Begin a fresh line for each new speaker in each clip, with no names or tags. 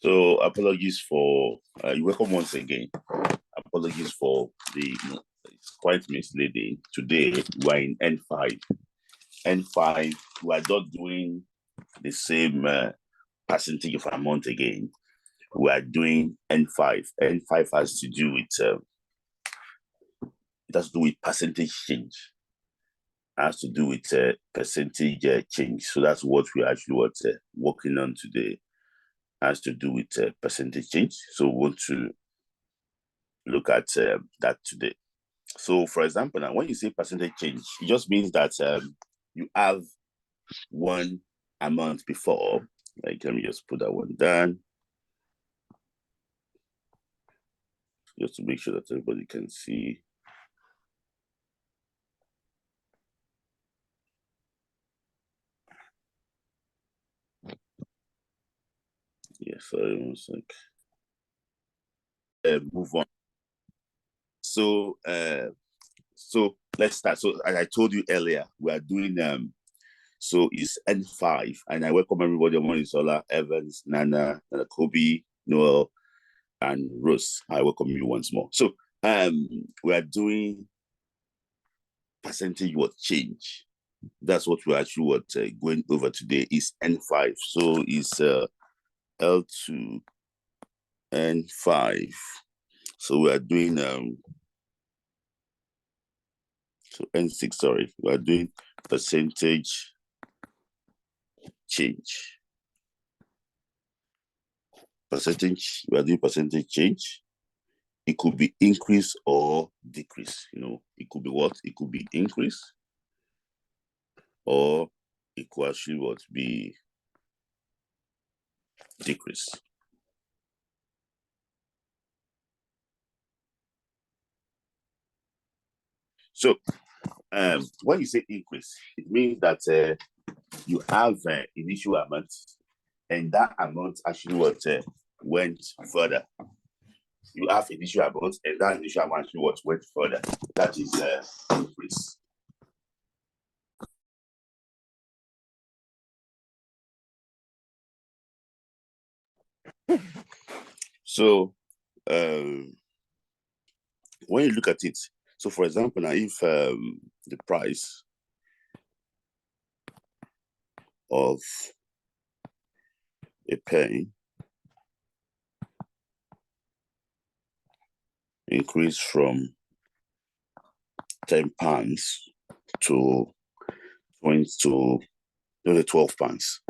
So apologies for, you're welcome once again. Apologies for the, it's quite misleading. Today, we're in N5. N5, we're not doing the same percentage of amount again. We are doing N5. N5 has to do with, it has to do with percentage change. It has to do with percentage change. So that's what we're actually working on today. Has to do with percentage change. So we want to look at that today. So for example, now when you say percentage change, it just means that you have one amount before. Like, let me just put that one down. Just to make sure that everybody can see. Yeah, sorry, 1 sec. Move on. So let's start. So as I told you earlier, we are doing so it's N5, and I welcome everybody on Monisola, Evans, Nana, Kobe, Noel, and Rose. I welcome you once more. So we are doing percentage what change. That's what we're actually going over today is N5. So it's L2 N5. So we are doing so N6, sorry, we are doing percentage change. Percentage, we are doing percentage change. It could be increase or decrease, it could be what? It could be increase, or it could actually what? Be decrease. So when you say increase, it means that you have initial amount, and that amount actually went further. You have initial amount, and that initial amount actually went further. That is increase. So when you look at it, so for example, now if the price of a pen increased from £10 to 12 pounds.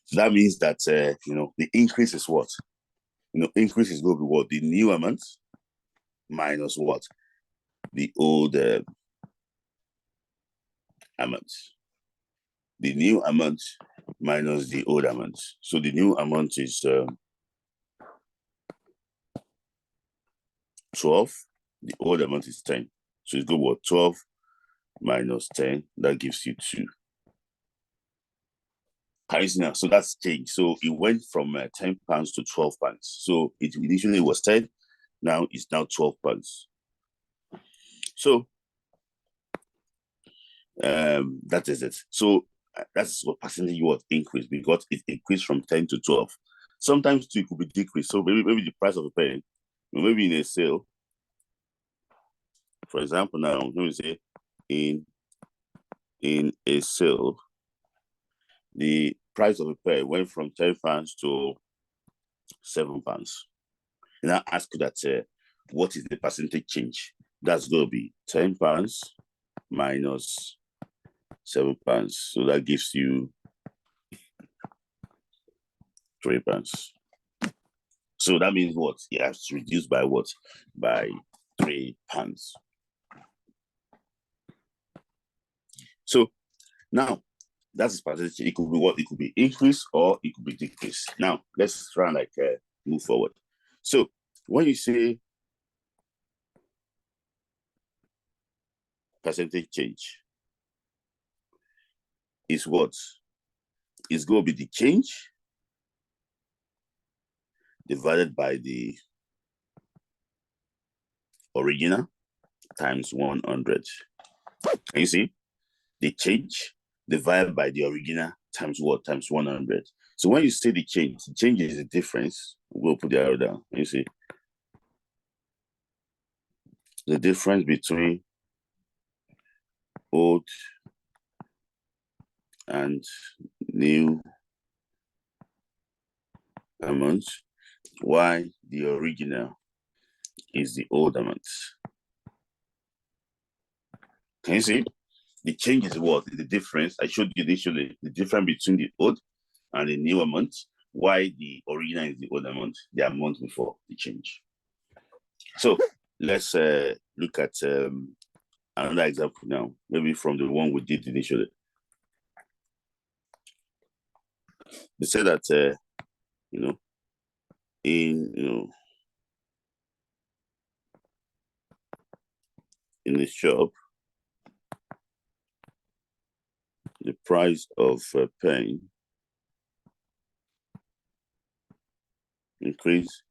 So that means that the increase is what? Increase is going to be what? The new amount minus what? The old amount. The new amount minus the old amount. So the new amount is 12. The old amount is 10. So it's good what? 12 minus 10. That gives you 2. Now, so that's changed. So it went from £10 to £12. So it initially was 10. Now it's now £12. So that is it. So that's what percentage was increased, because it increased from 10 to 12. Sometimes too, it could be decreased. So maybe the price of a pen, maybe in a sale. For example, now let me say in a sale, the price of a pen went from £10 to £7. And I ask you that what is the percentage change? That's going to be £10 minus £7. So that gives you £3. So that means what? You have to reduce by what? By £3. So now that's percentage. It could be what? It could be increase or it could be decrease. Now let's try and move forward. So when you say percentage change, is what? It's going to be the change divided by the original times 100. Can you see? The change divided by the original times what? Times 100. So when you see the change is the difference. We'll put the arrow down. You see the difference between old and new amount, why the original is the old amount. Can you see? The change is what? The difference. I showed you initially the difference between the old and the new amount. Why the original is the old amount, the amount before the change. So let's look at another example now, maybe from the one we did initially. They said that in the shop, the price of a pen increased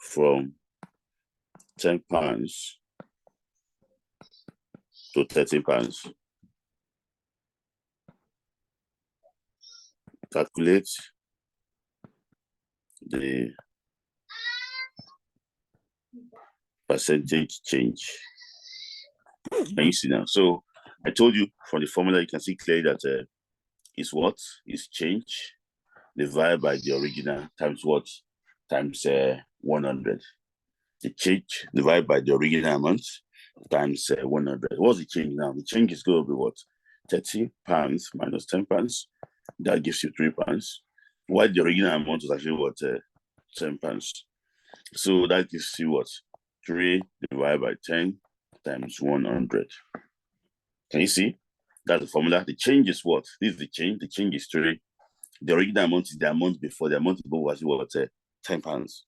from £10 to £30. Calculate the percentage change. And you see now. So I told you from the formula, you can see clearly that is what is change divided by the original times what? Times 100. The change divided by the original amount times 100. What's the change now? The change is going to be what? £30 minus £10. That gives you £3. While the original amount was actually what? £10. So that gives you what? 3 divided by 10 times 100. Can you see? That's the formula. The change is what? This is the change. The change is 3. The original amount is the amount before. The amount above was what? £10.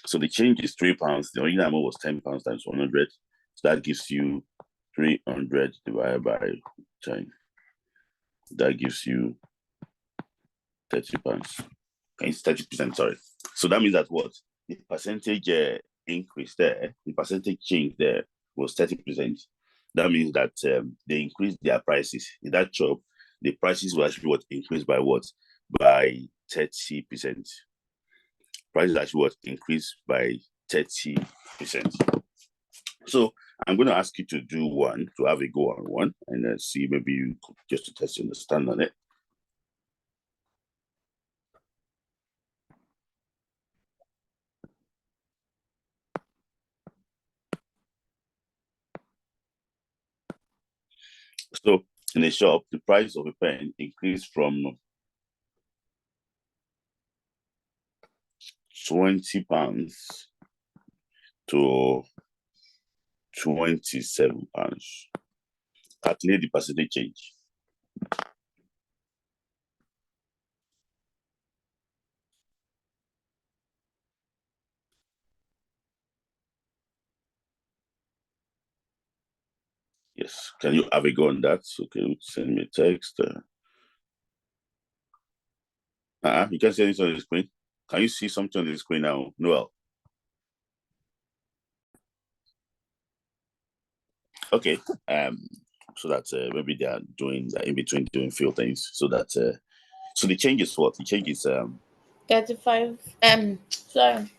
So the change is £3. The original amount was £10 times 100. So that gives you 300 divided by 10. That gives you £30. It's 30%, sorry. So that means that what? The percentage increase there, the percentage change there was 30%. That means that they increased their prices. In that shop, the prices were actually what increased by what? By 30%. Prices actually what increased by 30%. So I'm going to ask you to do one, to have a go on one, and see maybe you could just to test your understanding on it. So in a shop, the price of a pen increased from £20 to £27. Calculate the percentage change. Yes, can you have a go on that? Okay, send me a text. You can see anything on the screen. Can you see something on the screen now, Noel? Okay, so that maybe they are doing in between doing few things, so that so the change is what? The change is
35. Sorry.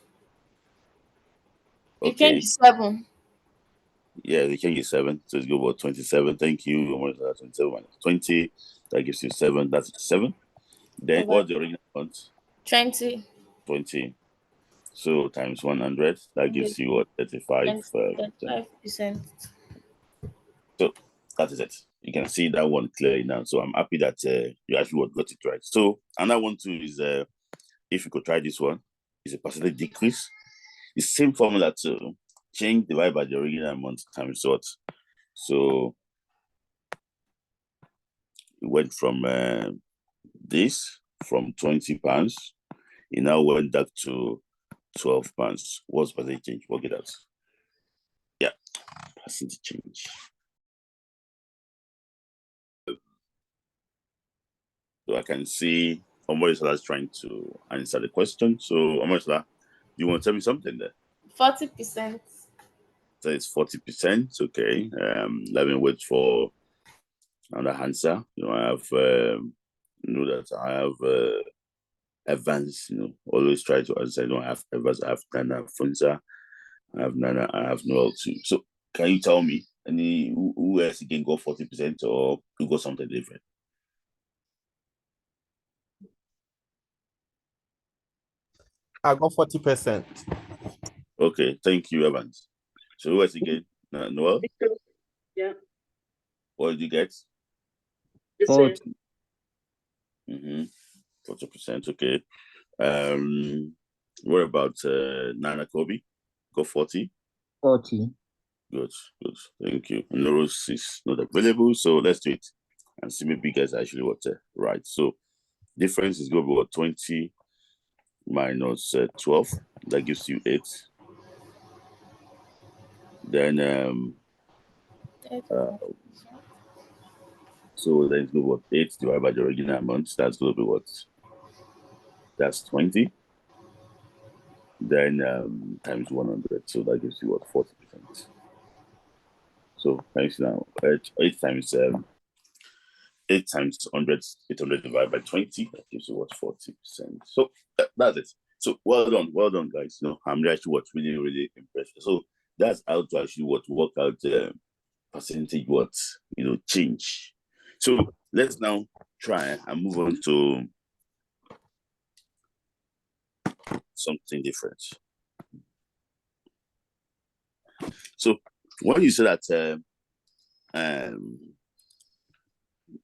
The
okay.
change is 7.
Yeah, the change is 7. So it's go about 27. Thank you. 27 minus 20. That gives you 7. That's 7. Then what's the original amount?
20.
20. So times 100. That gives you what? 35.
35%.
So that is it. You can see that one clearly now. So I'm happy that you actually got it right. So another one too is if you could try this one, is a percentage decrease. The same formula to change divided by the original amount times what. So it went from this from £20. It now went back to £12. What's percentage change? Work it out. Yeah, percentage change. So I can see Omorisala is trying to answer the question. So Omorisala, you want to tell me something there?
40%.
So it's 40%. Okay. Let me wait for another answer. I have know that I have Evans, always try to answer. I don't have Evans, I have Nana Funza, I have Nana, I have Noel too. So can you tell me who else again got 40% or who got something different?
I got 40%.
Okay, thank you, Evans. So who else again? Noel?
Yeah.
What did you get?
40.
40%, okay. What about Nana Kobe? Got 40?
40.
Good. Thank you. Noros is not available, so let's do it and see maybe you guys actually what right. So difference is going to be what, 20 minus 12. That gives you 8. Then so then it's going to be what, 8 divided by the original amount. That's going to be what? That's 20. Then times 100. So that gives you what, 40%. So thanks now. 8 times 100, 800 divided by 20, that gives you what, 40%. So that's it. So well done, guys. I'm actually really, really impressed. So that's how to actually work out percentage change. So let's now try and move on to something different. So when you say that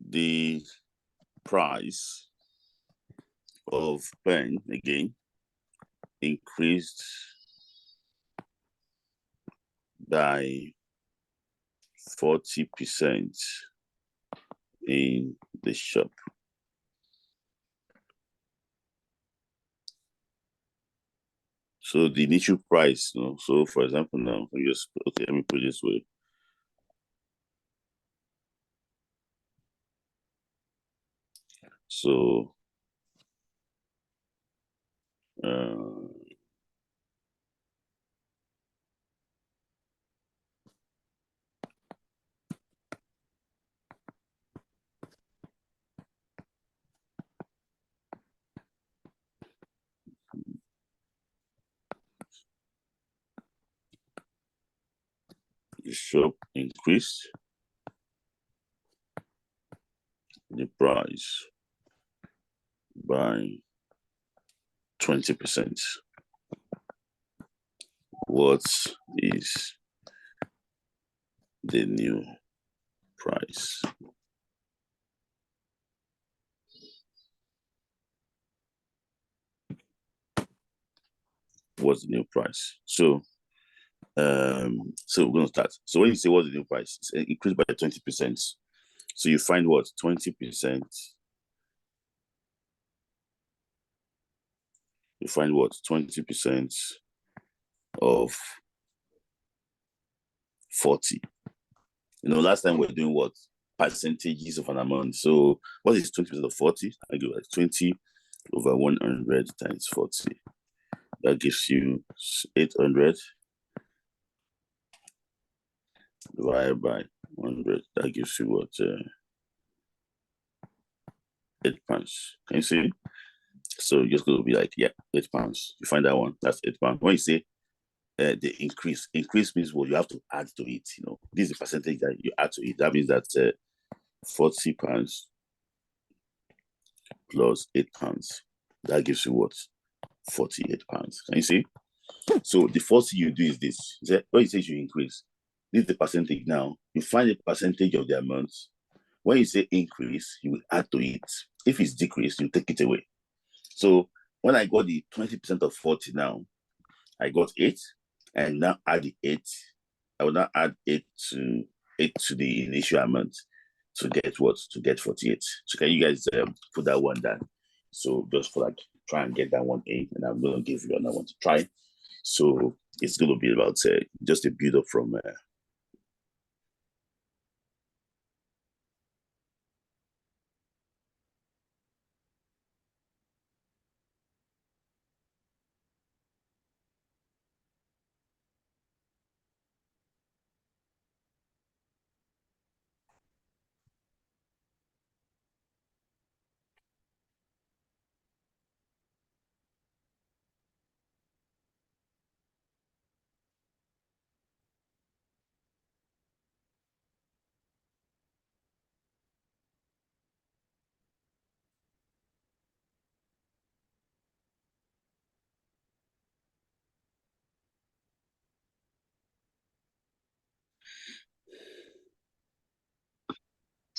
the price of pen again increased by 40% in the shop. So the initial price, so for example now, let me put it this way. So the shop increased the price by 20%. What is the new price? What's the new price? So we're going to start. So when you say what's the new price, it's increased by 20%. So you find what? 20%. You find what? 20% of 40. Last time we were doing what? Percentages of an amount. So what is 20% of 40? I give like 20 over 100 times 40. That gives you 800 divided by 100. That gives you what? 8 pounds. Can you see? So you're just going to be like, yeah, 8 pounds. You find that one. That's 8 pounds. When you say the increase means what you have to add to it. This is the percentage that you add to it. That means that 40 pounds plus 8 pounds. That gives you what? 48 pounds. Can you see? So the first thing you do is this. When you say you increase, this is the percentage now. You find the percentage of the amount. When you say increase, you will add to it. If it's decreased, you take it away. So when I got the 20% of 40 now, I got 8, and now add the 8. I will now add 8 to the initial amount to get what? To get 48. So can you guys put that one down? So just for try and get that one in, and I'm going to give you another one to try. So it's going to be about just a build up from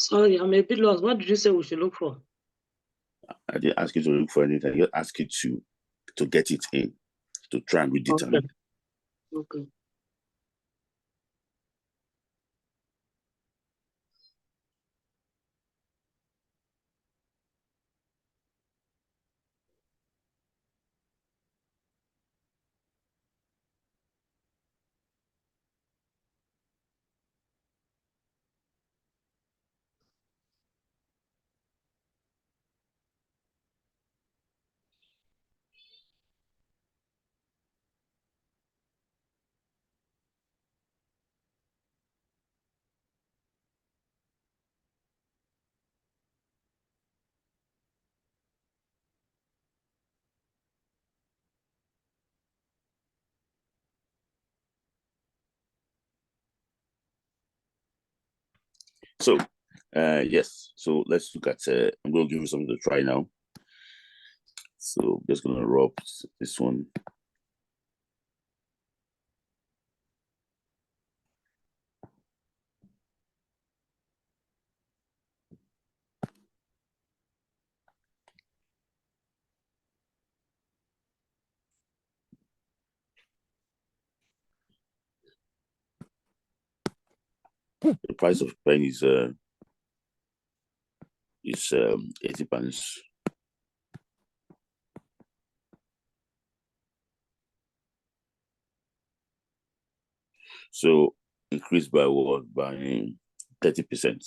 Sorry, I'm a bit lost. What did you say we should look for?
I didn't ask you to look for anything. I just asked you to get it in, to try and redetermine.
Okay.
So, yes. So let's look at. I'm going to give you something to try now. So I'm just going to rub this one. The price of pen is 80 pounds. So increased by what? By 30%.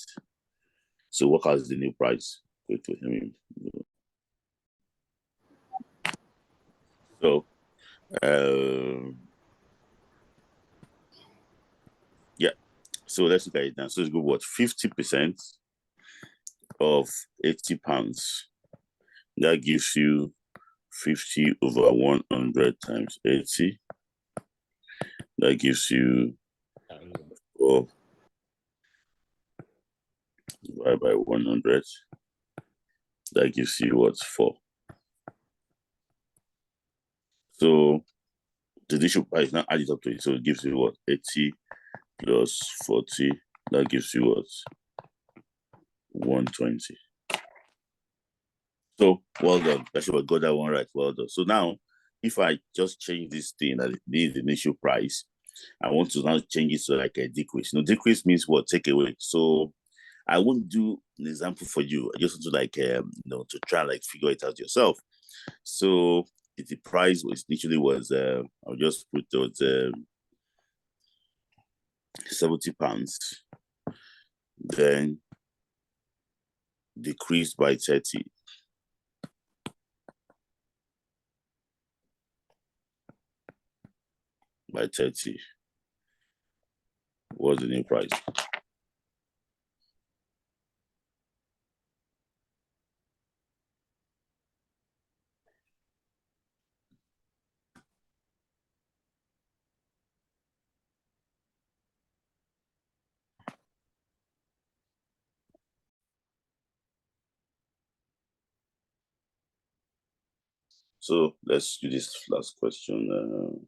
So what is the new price? Quickly, so yeah. So let's look at it now. So it's good. What? 50% of 80 pounds. That gives you 50 over 100 times 80. That gives you 4 divided by 100. That gives you what? 4. So the initial price now add it up to it. So it gives you what? 80 plus 40. That gives you what? 120. So well done. I should have got that one right. Well done. So now, if I just change this thing that this is the initial price, I want to now change it to like a decrease. Decrease means what? Take away. So I won't do an example for you. I just want to like to try and like figure it out yourself. So if the price was initially was I'll just put those 70 pounds, then decreased by 30. By 30. What's the new price? So let's do this last question.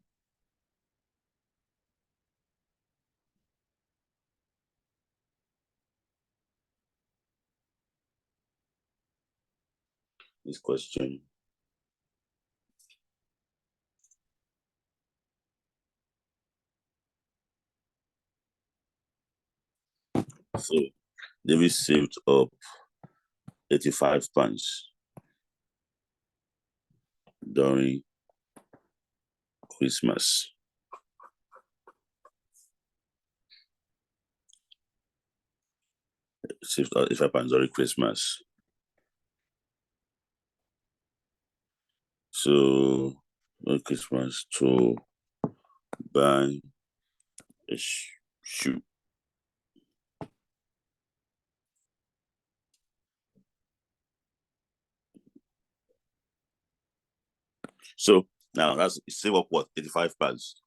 This question. So David saved up 85 pounds during Christmas. Saved 85 pounds during Christmas. So during Christmas to buy a shoe. So now that's save up what? 85 pounds.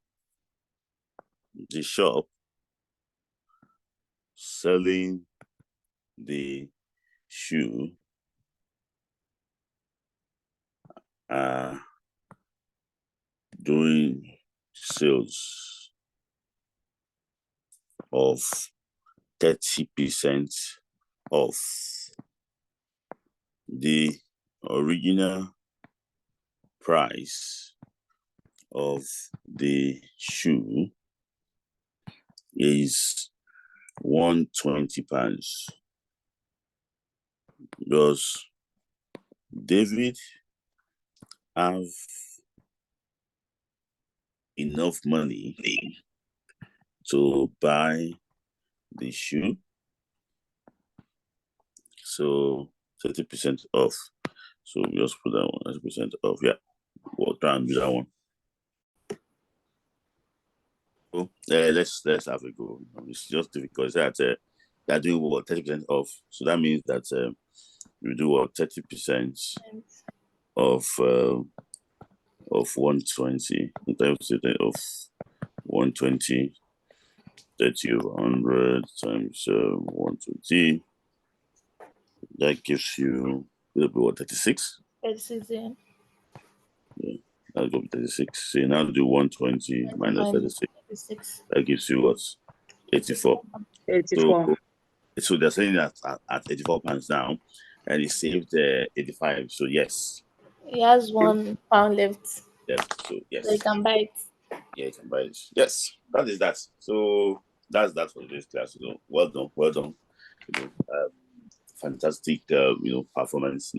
The shop selling the shoe doing sales of 30% of the original price of the shoe is £120. Does David have enough money to buy the shoe? So 30% off. So we just put that one 30% off. Yeah, we'll try and do that one. Oh, let's have a go. It's just difficult. That they're doing what 30% off. So that means that we do what 30% of 120 times of 120, 30 over 100 times 120. That gives you what 36.
36, yeah.
Yeah, that'll go with 36. So you now do 120 minus 36.
36.
That gives you what 84.
84.
So they're selling at £84 now, and he saved 85. So yes.
He has £1 left.
Yes. So yes.
So you can buy it.
Yeah, you can buy it. Yes, that is that. So that's that for this class. Well done, well done. Fantastic, performance.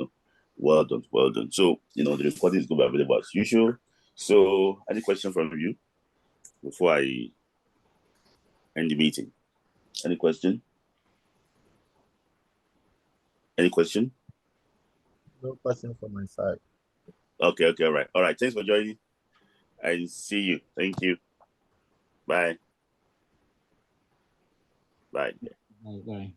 Well done, well done. So the recording is going to be available as usual. So any question from you before I end the meeting? Any question? Any question?
No question from my side.
Okay, all right. Thanks for joining. I see you. Thank you. Bye. Bye.
Bye.